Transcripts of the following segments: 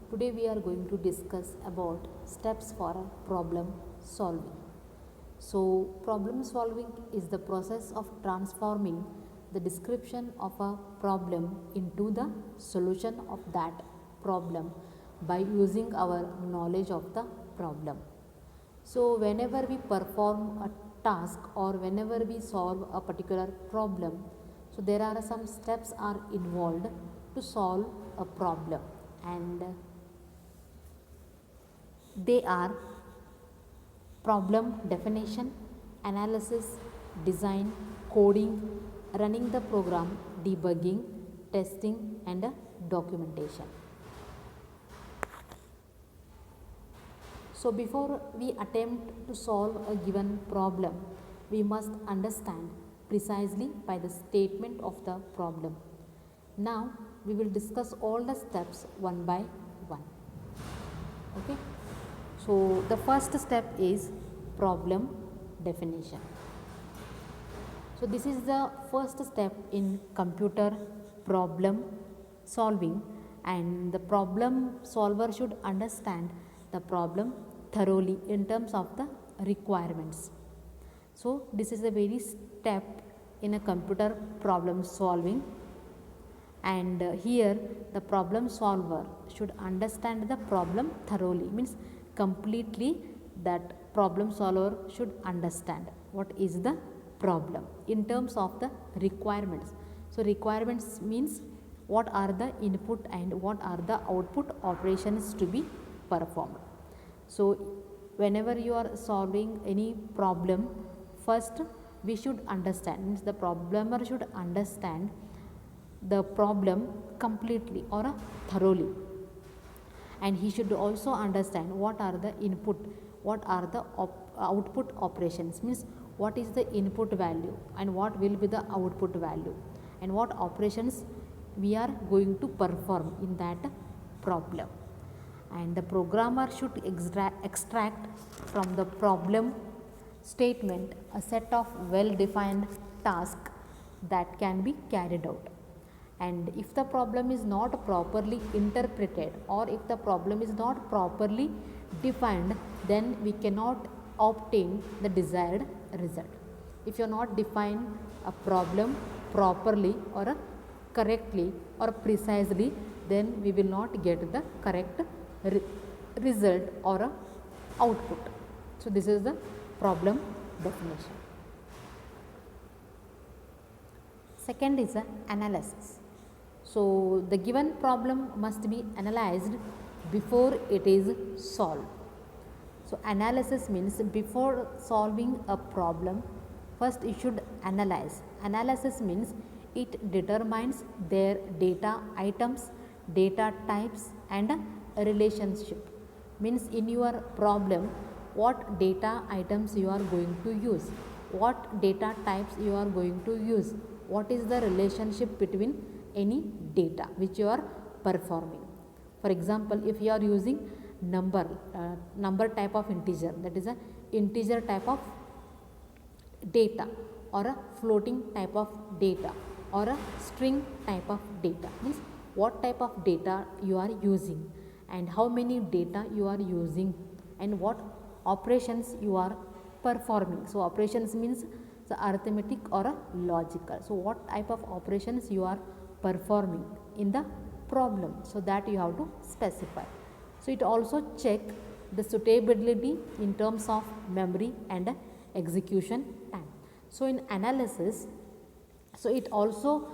Today we are going to discuss about steps for a problem solving. So problem solving is the process of transforming the description of a problem into the solution of that problem by using our knowledge of the problem. So whenever we perform a task or whenever we solve a particular problem, so there are some steps are involved to solve a problem, and they are problem definition, analysis, design, coding, running the program, debugging, testing, and documentation. So before we attempt to solve a given problem, we must understand precisely by the statement of the problem. Now we will discuss all the steps one by one. Okay. So the first step is problem definition. So this is the first step in computer problem solving, and the problem solver should understand the problem thoroughly in terms of the requirements. So this is a very step in a computer problem solving, and here the problem solver should understand the problem thoroughly, means completely. That problem solver should understand what is the problem in terms of the requirements. So requirements means what are the input and what are the output operations to be performed. So whenever you are solving any problem, first we should understand, means the problemer should understand the problem completely or thoroughly, and he should also understand what are the input, what are the output operations, means what is the input value and what will be the output value, and what operations we are going to perform in that problem. And the programmer should extract from the problem statement a set of well defined tasks that can be carried out. And if the problem is not properly interpreted, or if the problem is not properly defined, then we cannot obtain the desired result. If you are not define a problem properly or correctly or precisely, then we will not get the correct result or output. So this is the problem definition. Second is analysis. So the given problem must be analyzed before it is solved. So analysis means before solving a problem, first you should analyze. Analysis means it determines their data items, data types, and a relationship. Means in your problem, what data items you are going to use, what data types you are going to use, what is the relationship between any data which you are performing. For example, if you are using number type of integer, that is a integer type of data, or a floating type of data, or a string type of data, means what type of data you are using and how many data you are using and what operations you are performing. So operations means the arithmetic or a logical. So what type of operations you are performing in the problem, so that you have to specify. So it also check the suitability in terms of memory and execution time. So in analysis, so it also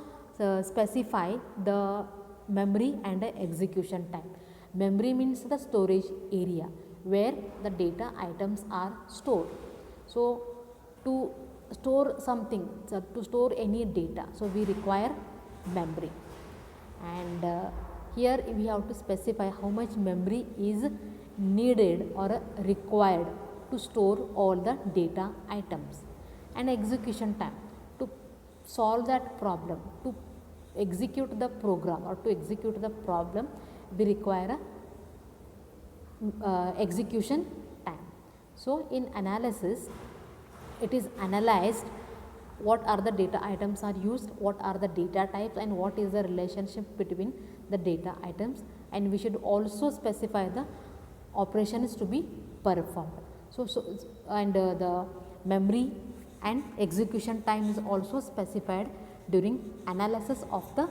specify the memory and execution time. Memory means the storage area where the data items are stored. So to store something, so to store any data, so we require memory, and here we have to specify how much memory is needed or required to store all the data items. And execution time, to solve that problem, to execute the program or to execute the problem, we require a execution time. So in analysis, it is analyzed what are the data items are used, what are the data types, and what is the relationship between the data items, and we should also specify the operations to be performed. And the memory and execution time is also specified during analysis of the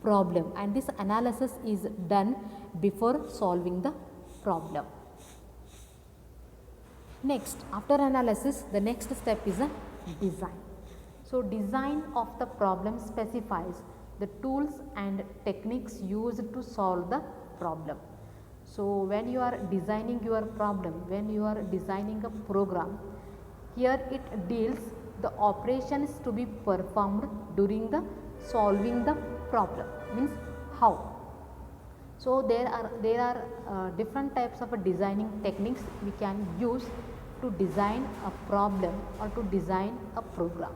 problem, and this analysis is done before solving the problem. Next, after analysis, the next step is a design. So, design of the problem specifies the tools and techniques used to solve the problem. So, when you are designing your problem, when you are designing a program, here it deals the operations to be performed during the solving the problem, means how. So, there are different types of designing techniques we can use to design a problem or to design a program.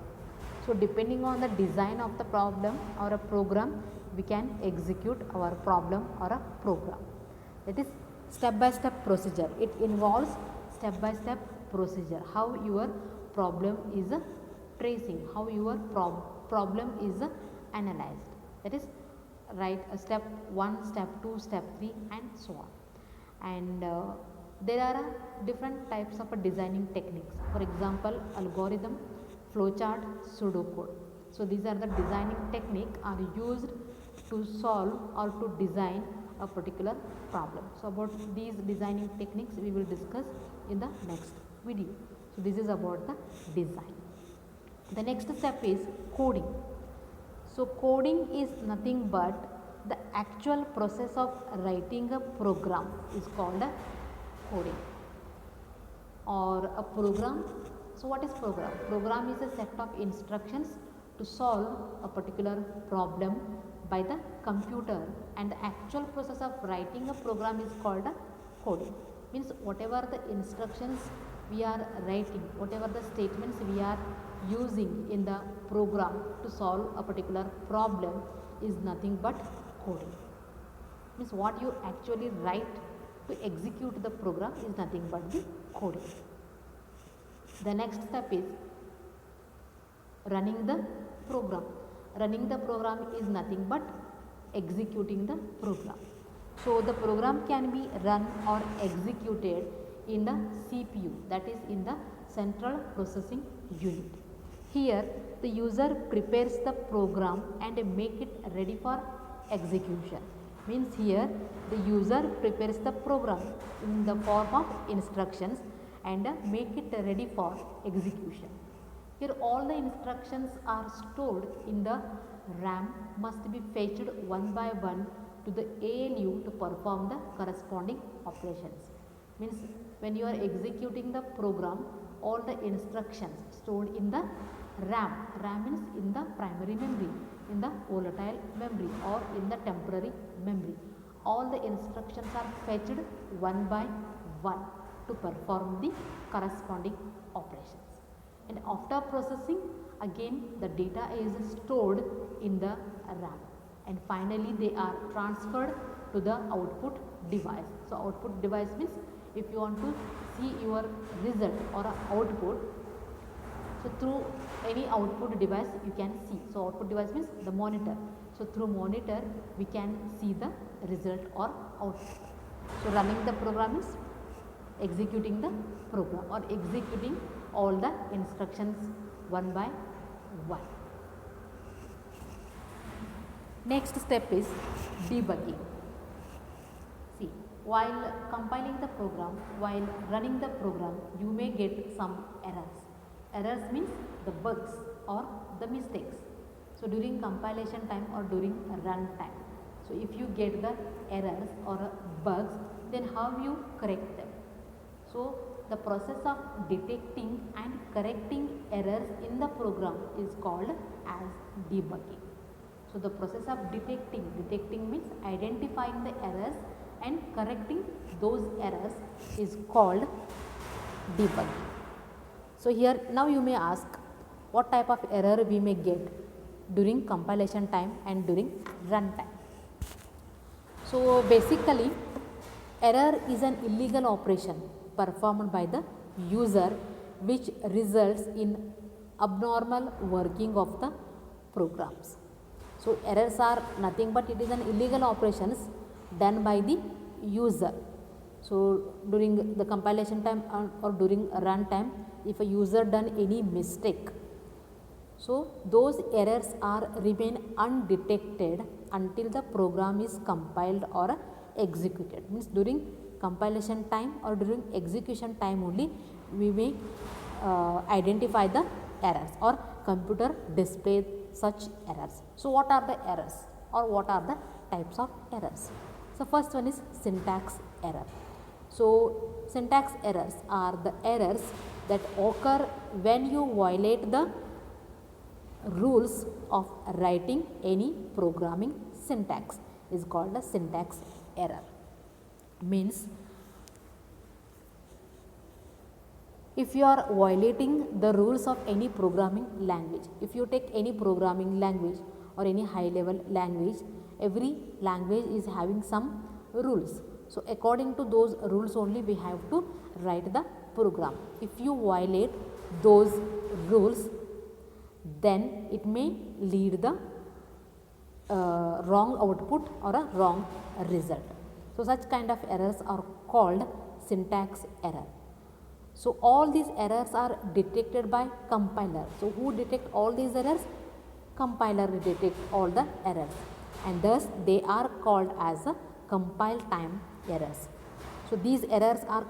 So, depending on the design of the problem or a program, we can execute our problem or a program. That is step by step procedure. It involves step by step procedure, how your problem is tracing, how your problem is analyzed. That is right, step 1, step 2, step 3 and so on. And there are different types of designing techniques. For example, algorithm, flowchart, pseudocode. So, these are the designing technique are used to solve or to design a particular problem. So, about these designing techniques we will discuss in the next video. So, this is about the design. The next step is coding. So, coding is nothing but the actual process of writing a program is called a coding or a program. So, what is program? Program is a set of instructions to solve a particular problem by the computer, and the actual process of writing a program is called a coding. Means whatever the instructions we are writing, whatever the statements we are using in the program to solve a particular problem is nothing but coding. Means what you actually write to execute the program is nothing but the coding. The next step is running the program. Running the program is nothing but executing the program. So, the program can be run or executed in the CPU, that is in the central processing unit. Here the user prepares the program and make it ready for execution. Means here the user prepares the program in the form of instructions and make it ready for execution. Here all the instructions are stored in the RAM, must be fetched one by one to the ALU to perform the corresponding operations. Means when you are executing the program, all the instructions stored in the RAM. RAM means in the primary memory, in the volatile memory or in the temporary memory. All the instructions are fetched one by one to perform the corresponding operations. And after processing, again the data is stored in the RAM, and finally they are transferred to the output device. So, output device means if you want to see your result or output, so through any output device you can see. So, output device means the monitor. So, through monitor we can see the result or output. So, running the program is executing the program or executing all the instructions one by one. Next step is debugging. See, while compiling the program, while running the program, you may get some errors. Errors means the bugs or the mistakes. So, during compilation time or during run time. So, if you get the errors or bugs, then how you correct them? So, the process of detecting and correcting errors in the program is called as debugging. So, the process of detecting means identifying the errors and correcting those errors is called debugging. So, here now you may ask what type of error we may get during compilation time and during run time. So, basically error is an illegal operation performed by the user which results in abnormal working of the programs. So, errors are nothing but it is an illegal operations done by the user. So during the compilation time or during run time, if a user done any mistake, so those errors are remain undetected until the program is compiled or executed. Means during compilation time or during execution time only we may identify the errors or computer display such errors. So what are the errors or what are the types of errors? So first one is syntax error. So syntax errors are the errors that occur when you violate the rules of writing any programming syntax is called a syntax error. Means if you are violating the rules of any programming language, if you take any programming language or any high level language, every language is having some rules. So according to those rules only we have to write the program. If you violate those rules, then it may lead the wrong output or a wrong result. So such kind of errors are called syntax error. So all these errors are detected by compiler. So who detect all these errors? Compiler detect all the errors, and thus they are called as a compile time errors. So these errors are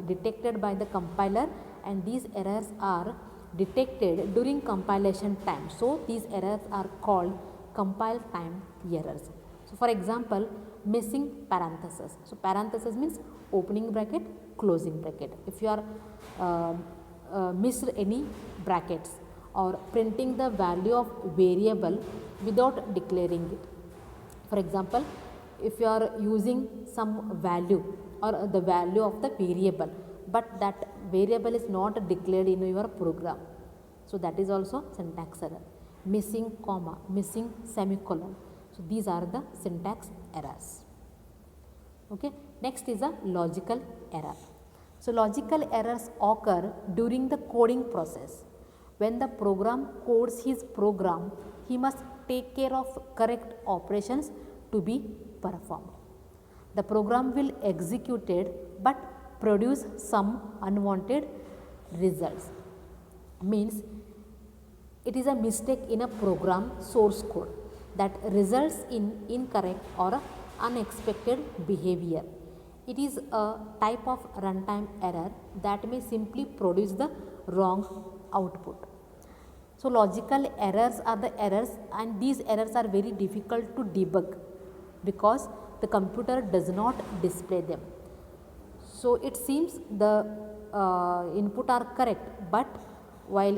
detected by the compiler, and these errors are detected during compilation time. So these errors are called compile time errors. So for example, missing parenthesis. So parenthesis means opening bracket, closing bracket. If you are missed any brackets or printing the value of variable without declaring it. For example, if you are using some value or the value of the variable, but that variable is not declared in your program, so that is also syntax error. Missing comma, missing semicolon. So these are the syntax errors. Okay. Next is a logical error. So logical errors occur during the coding process. When the program codes his program, he must take care of correct operations to be performed. The program will execute it but produce some unwanted results. Means it is a mistake in a program source code that results in incorrect or unexpected behavior. It is a type of runtime error that may simply produce the wrong output. So logical errors are the errors, and these errors are very difficult to debug because the computer does not display them. So it seems the input are correct, but while